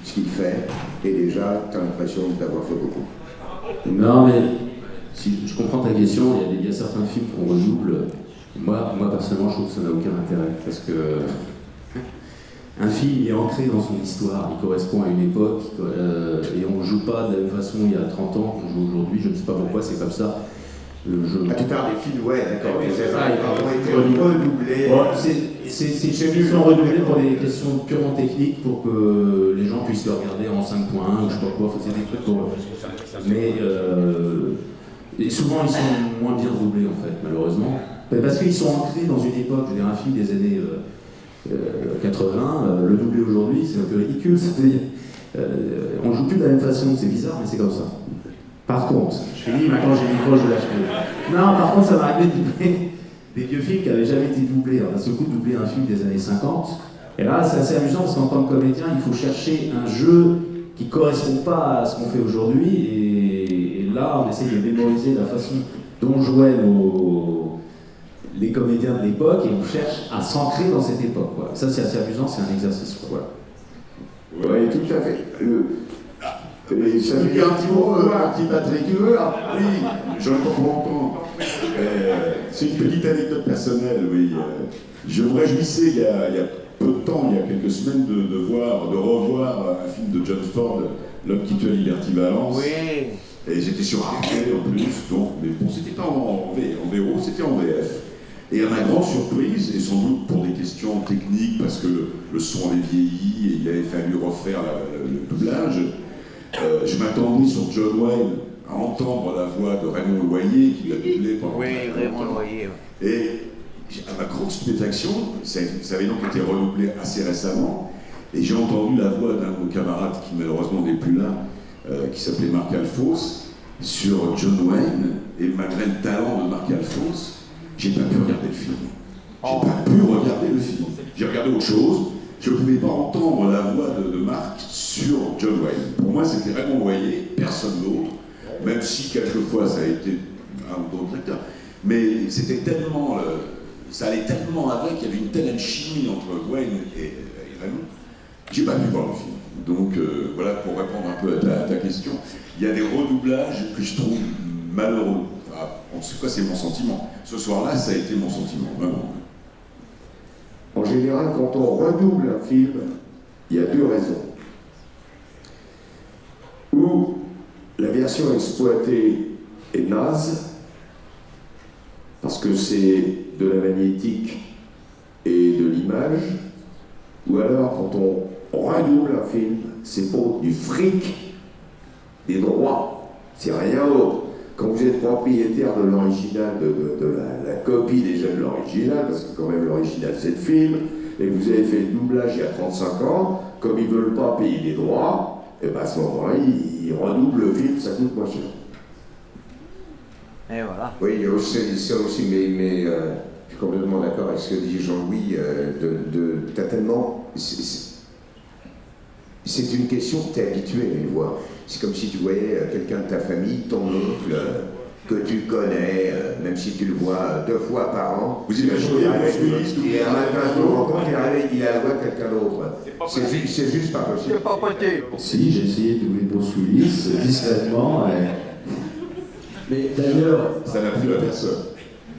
Speaker 8: ce qu'il fait, et déjà, tu as l'impression d'avoir fait beaucoup.
Speaker 16: Non, mais si je comprends ta question, il y a certains films qu'on redouble. Moi, personnellement, je trouve que ça n'a aucun intérêt, parce que un film est ancré dans son histoire, il correspond à une époque, et on ne joue pas de la même façon il y a 30 ans qu'on joue aujourd'hui, je ne sais pas pourquoi c'est comme ça.
Speaker 8: Tu parles des films, ouais, d'accord, ils ont été redoublés.
Speaker 16: C'est des films qui sont redoublés pour des questions purement techniques, pour que les gens puissent le regarder en 5.1 ou je sais pas quoi, c'est des trucs pour... Mais et souvent ils sont moins bien doublés en fait, malheureusement. Parce qu'ils sont ancrés dans une époque, je veux dire un film des années 80, le doubler aujourd'hui c'est un peu ridicule, on joue plus de la même façon, c'est bizarre mais c'est comme ça. Par contre, je te dis maintenant j'ai le micro, je lâche plus. Non, par contre ça m'est arrivé de doubler des vieux films qui n'avaient jamais été doublés. Alors, d'un seul coup, doubler un film des années 50. Et là, c'est assez amusant parce qu'en tant que comédien, il faut chercher un jeu qui ne correspond pas à ce qu'on fait aujourd'hui. Et là, on essaie de mémoriser la façon dont jouaient les comédiens de l'époque et on cherche à s'ancrer dans cette époque. Voilà. Ça, c'est assez amusant, c'est un exercice. Voilà.
Speaker 4: Oui, tout à fait.
Speaker 14: Ça veut dire un petit mot, un petit Patrick. Oui, je comprends. C'est une petite anecdote personnelle, oui. Je me réjouissais il y a peu de temps, il y a quelques semaines, de revoir un film de John Ford, L'homme qui tue à Liberty Valance.
Speaker 15: Oui.
Speaker 14: Et j'étais sur Arte en plus, donc, mais bon, c'était pas en VO, c'était en VF. Et à ma grande surprise, et sans doute pour des questions techniques, parce que le son avait vieilli et il avait fallu refaire le doublage, je m'attendais sur John Wayne à entendre la voix de Raymond Loyer qui l'a doublé pendant
Speaker 15: Raymond Loyer.
Speaker 14: Et à ma grande stupéfaction, ça avait donc été redoublé assez récemment, et j'ai entendu la voix d'un de nos camarades qui malheureusement n'est plus là, qui s'appelait Marc Alphonse, sur John Wayne, et malgré le talent de Marc Alphonse, j'ai pas pu regarder le film. J'ai pas pu regarder le film. J'ai regardé autre chose. Je ne pouvais pas entendre la voix de Marc sur John Wayne. Pour moi, c'était Raymond Loyer, personne d'autre, même si quelquefois ça a été un ou d'autres acteurs. Mais c'était tellement, ça allait tellement avec, il y avait une telle alchimie entre Wayne et Raymond. J'ai pas pu voir le film. Donc voilà, pour répondre un peu à ta question, il y a des redoublages que je trouve malheureux. Enfin, en tout cas, c'est mon sentiment. Ce soir-là, ça a été mon sentiment, vraiment.
Speaker 4: En général, quand on redouble un film, il y a deux raisons. Ou la version exploitée est naze, parce que c'est de la magnétique et de l'image, ou alors quand on redouble un film, c'est pour du fric, des droits, c'est rien d'autre. Quand vous êtes propriétaire de l'original, de la copie déjà de l'original, parce que quand même l'original c'est le film, et que vous avez fait le doublage il y a 35 ans, comme ils ne veulent pas payer les droits, et ben à ce moment-là, ils redoublent le film, ça coûte moins cher.
Speaker 15: Et voilà.
Speaker 8: Oui, il y a aussi ça aussi, mais je suis complètement d'accord avec ce que dit Jean-Louis. T'as tellement. C'est une question que tu es habitué à une voix. C'est comme si tu voyais quelqu'un de ta famille, ton oncle, que tu connais, même si tu le vois 2 fois par an.
Speaker 14: Vous imaginez
Speaker 8: et un matin, tu le rencontres, il a la voix de quelqu'un d'autre. C'est juste pas possible.
Speaker 15: C'est pas possible.
Speaker 16: Si, j'ai essayé de doubler Bruce Willis discrètement.
Speaker 9: Mais d'ailleurs,
Speaker 14: ça n'a plu à personne.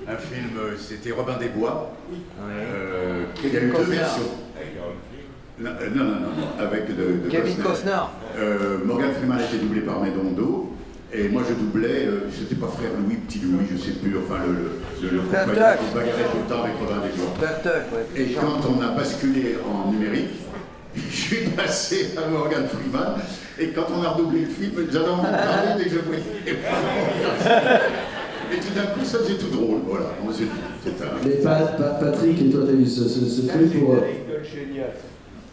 Speaker 14: Un film, c'était Robin des Bois. Il y a eu 2 versions. Non, avec de
Speaker 15: Kevin Costner.
Speaker 14: Morgan Freeman a été doublé par Medondo. Et moi je doublais, c'était pas frère Louis, petit Louis, je sais plus, enfin le compagnon qui se bagarrait tout le temps avec Robin des Bois. Et quand on a basculé en numérique, je suis passé à Morgan Freeman, et quand on a redoublé le film, j'avais envie de parler dès que je voyais. Et tout d'un coup, ça faisait tout drôle, voilà.
Speaker 9: Mais Patrick, et toi, t'as eu ce truc pour.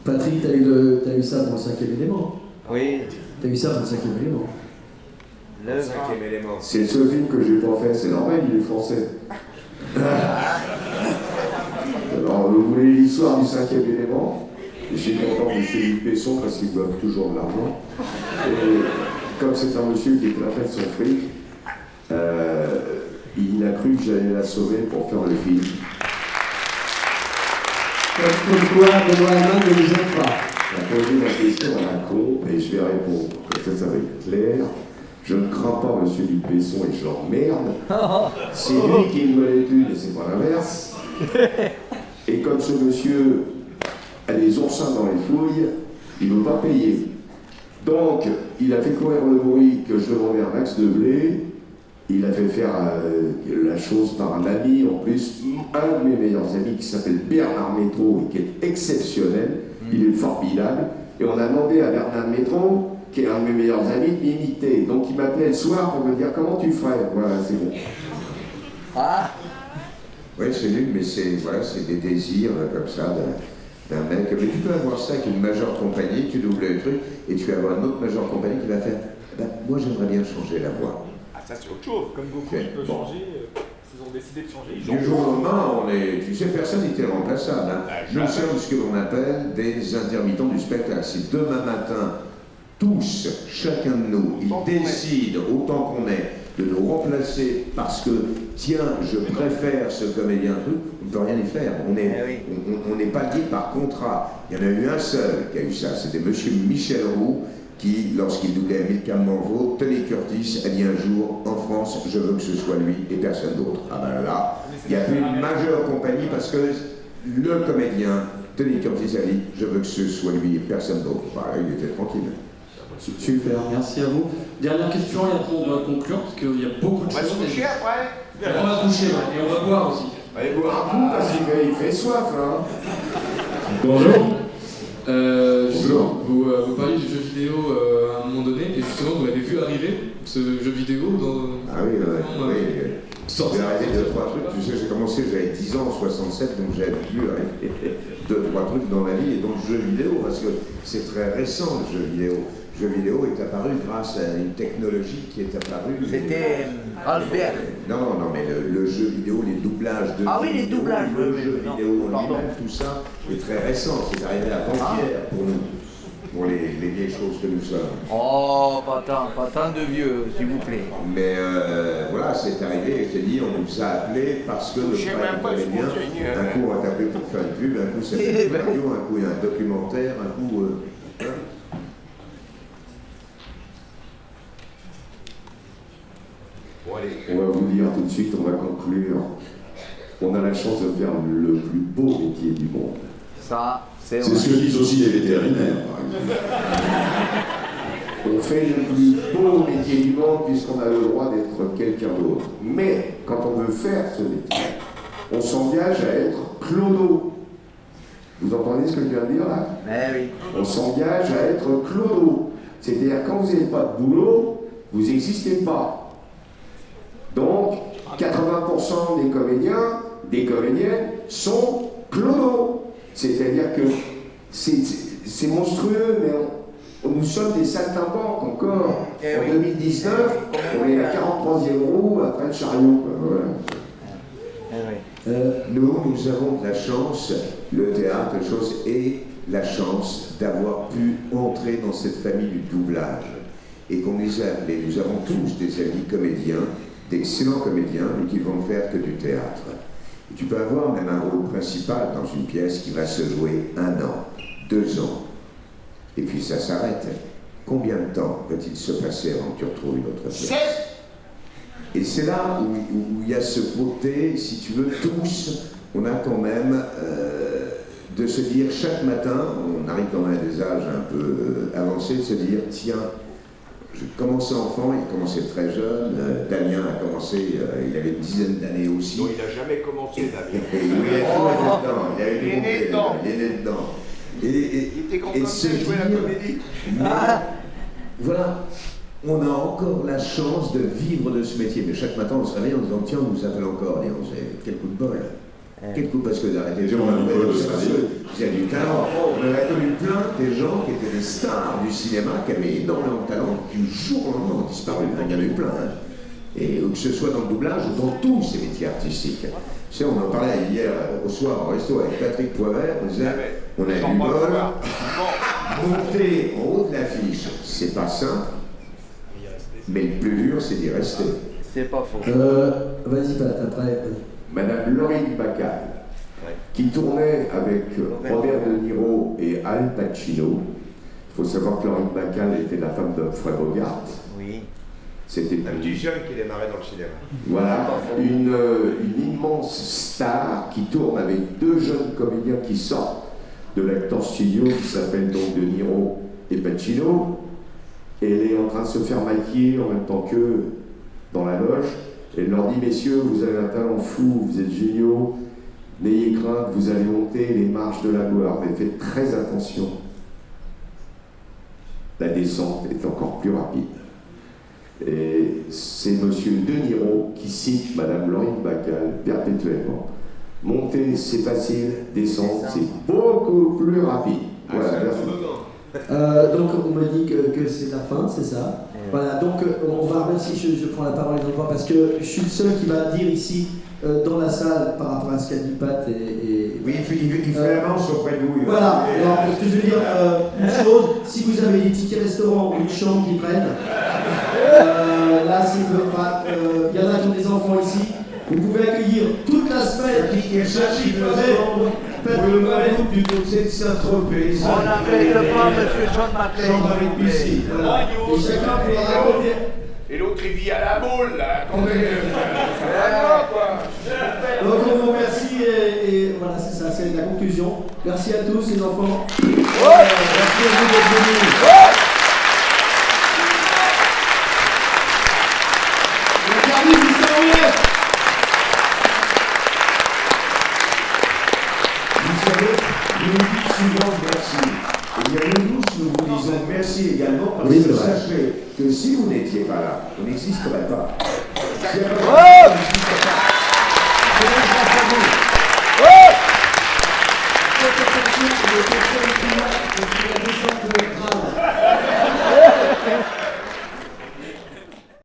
Speaker 9: Patrick, t'as eu ça pour le 5e élément.
Speaker 15: Oui.
Speaker 9: T'as eu ça pour le 5e élément.
Speaker 15: Le
Speaker 8: 5e élément.
Speaker 4: C'est le seul film que j'ai pas fait, c'est normal, il est français. Alors, vous voulez l'histoire du 5e élément? J'ai encore M. Luc Besson parce qu'il doit toujours de l'argent. Et comme c'est un monsieur qui est plein de son fric, il a cru que j'allais la sauver pour faire le film.
Speaker 9: Pourquoi Benoît Hamon ne nous aime pas?
Speaker 4: Il a posé la question à la con et je vais répondre. Ça va être clair. Je ne crains pas M. Luc Besson et je l'emmerde. C'est lui qui me doit les thunes et c'est pas l'inverse. Et comme ce monsieur a des oursins dans les fouilles, il ne veut pas payer. Donc, il a fait courir le bruit que je demandais à Max Deblé. Il a fait faire la chose par un ami, en plus, un de mes meilleurs amis qui s'appelle Bernard Métro et qui est exceptionnel. Il est formidable. Et on a demandé à Bernard Métro, qui est un de mes meilleurs amis, de m'imiter. Donc il m'appelait le soir pour me dire comment tu ferais. Voilà, c'est bon.
Speaker 15: Ah.
Speaker 8: Oui, c'est nul, mais c'est des désirs comme ça d'un mec. Mais tu peux avoir ça avec une majeure compagnie, tu doubles le truc, et tu vas avoir une autre majeure compagnie qui va faire moi j'aimerais bien changer la voix.
Speaker 3: Ah, ça c'est autre chose. Comme Goku, il peut changer. S'ils ont décidé de changer, ils
Speaker 8: du jour au lendemain, tu sais, personne n'était remplaçable. Nous sommes ce que l'on appelle des intermittents du spectacle. Si demain matin, tous, chacun de nous, il décide, autant qu'on est, de nous remplacer parce que, tiens, je préfère ce comédien truc, on ne peut rien y faire. On n'est pas lié par contrat. Il y en a eu un seul qui a eu ça, c'était M. Michel Roux, qui, lorsqu'il doublait Milcam Morveau, Tony Curtis a dit un jour, en France, je veux que ce soit lui et personne d'autre. Ah ben là, il y a plus une majeure compagnie parce que le comédien, Tony Curtis a dit, je veux que ce soit lui et personne d'autre. Bah, il était tranquille.
Speaker 19: Super, merci à vous. Dernière question et après on doit conclure parce qu'il y a beaucoup de choses.
Speaker 5: On va se coucher après.
Speaker 19: On va se coucher, ouais, et on va boire aussi.
Speaker 8: Allez boire un coup parce qu'il fait soif, hein.
Speaker 19: Bonjour. Justement, vous parliez du jeu vidéo à un moment donné, et justement vous l'avez vu arriver, ce jeu vidéo dans...
Speaker 8: Ah oui, j'ai arrêté 2-3 trucs, tu sais, j'ai commencé, j'avais 10 ans en 67, donc j'avais vu 2-3 trucs dans ma vie, et donc le jeu vidéo, parce que c'est très récent le jeu vidéo. Le jeu vidéo est apparu grâce à une technologie qui est apparue...
Speaker 15: C'était Albert.
Speaker 8: Non, mais le jeu vidéo, les doublages de...
Speaker 15: Ah oui, les doublages.
Speaker 8: Le jeu vidéo, tout ça est très récent, c'est arrivé avant-hier pour nous. Pour les vieilles choses que nous sommes.
Speaker 15: Oh, pas tant de vieux, s'il vous plaît.
Speaker 8: Mais voilà, c'est arrivé, et je t'ai dit, on nous a appelés parce que le frère comédien, un coup on va t'appeler pour faire une pub, un coup ça fait une radio, un coup il y a un documentaire, un coup...
Speaker 4: Bon, allez. On va vous dire tout de suite, on va conclure. On a la chance de faire le plus beau métier du monde.
Speaker 15: Ça, c'est
Speaker 14: ce que disent aussi les vétérinaires, par exemple.
Speaker 4: On fait le plus beau métier du monde puisqu'on a le droit d'être quelqu'un d'autre. Mais quand on veut faire ce métier, on s'engage à être clodo. Vous entendez ce que je viens de dire là?
Speaker 15: Oui.
Speaker 4: On s'engage à être clodo. C'est-à-dire, quand vous n'avez pas de boulot, vous n'existez pas. Donc, 80% des comédiens, des comédiennes sont clodos. C'est-à-dire que c'est monstrueux, mais nous sommes des saltimbanques encore. En 2019, on est la 43e roue après le chariot. Voilà.
Speaker 8: Nous avons de la chance, le théâtre, et la chance d'avoir pu entrer dans cette famille du doublage. Et qu'on nous a appelés. Nous avons tous des amis comédiens, d'excellents comédiens, mais qui vont faire que du théâtre. Et tu peux avoir même un rôle principal dans une pièce qui va se jouer 1 an, 2 ans. Et puis ça s'arrête. Combien de temps va-t-il se passer avant que tu retrouves une autre pièce? Et c'est là où il y a ce côté, si tu veux, tous, on a quand même de se dire chaque matin, on arrive quand même à des âges un peu avancés, de se dire, tiens, je commençais enfant, il commençait très jeune, Damien a commencé, il avait une dizaine d'années aussi.
Speaker 5: Non, il n'a jamais commencé, Damien.
Speaker 8: Il est né dedans. Il était content de jouer la comédie. Voilà. On a encore la chance de vivre de ce métier, mais chaque matin on se réveille en disant tiens, on nous appelle encore, et on se dit quel coup de bol, quel coup, parce que vous arrêtez les gens, vous avez du talent. On aurait connu plein des gens qui étaient des stars du cinéma, qui avaient énormément de talent, qui du jour au lendemain ont disparu. Il y en a eu plein. Et que ce soit dans le doublage ou dans tous ces métiers artistiques. Tu sais, on en parlait hier au soir au resto avec Patrick Poivert, on disait on a du bol, monter en haut de l'affiche, c'est pas simple. Mais le plus dur, c'est d'y rester.
Speaker 9: C'est pas faux. Vas-y, Pat, après.
Speaker 4: Madame Laurine Bacall, qui tournait avec Robert De Niro et Al Pacino. Il faut savoir que Laurine Bacall était la femme de Fred Bogart.
Speaker 5: Oui.
Speaker 8: C'était
Speaker 5: un petit jeune qui démarrait dans le cinéma.
Speaker 4: Voilà, une immense star qui tourne avec 2 jeunes comédiens qui sortent de l'acteur studio, qui s'appellent donc De Niro et Pacino. Et elle est en train de se faire maquiller en même temps qu'eux dans la loge. Et elle leur dit, messieurs, vous avez un talent fou, vous êtes géniaux, n'ayez crainte, vous allez monter les marches de la gloire, mais faites très attention. La descente est encore plus rapide. Et c'est monsieur De Niro qui cite madame Laurine Bacall perpétuellement. Monter, c'est facile, descendre, c'est beaucoup plus rapide. Voilà, merci.
Speaker 9: Donc on m'a dit que c'est la fin, c'est ça. Voilà, donc on va, même si je prends la parole les enfants, parce que je suis le seul qui va dire ici, dans la salle, par rapport à ce qu'a dit Pat et
Speaker 8: oui, il fait la manche auprès de vous.
Speaker 9: Voilà, alors, parce que je veux dire, une chose, si vous avez des tickets restaurants ou une chambre qui prennent, là, il y en a qui ont des enfants ici, vous pouvez accueillir toute la semaine
Speaker 8: pour le groupe du dossier de Saint-Tropez.
Speaker 15: On n'appelle pas monsieur John McClane.
Speaker 8: Chambre avec piscine. Voilà.
Speaker 9: Et chacun pourra raconter.
Speaker 2: Et l'autre il vit à la boule là, attendez.
Speaker 9: Donc on vous remercie et voilà, c'est ça, c'est la conclusion. Merci à tous les enfants. Merci à vous d'être venus.
Speaker 8: Vous savez, nous dites souvent merci. Et bien nous tous, nous vous disons merci également parce que sachez que si vous n'étiez pas là, on n'existerait pas. Si on n'existerait pas.
Speaker 9: C'est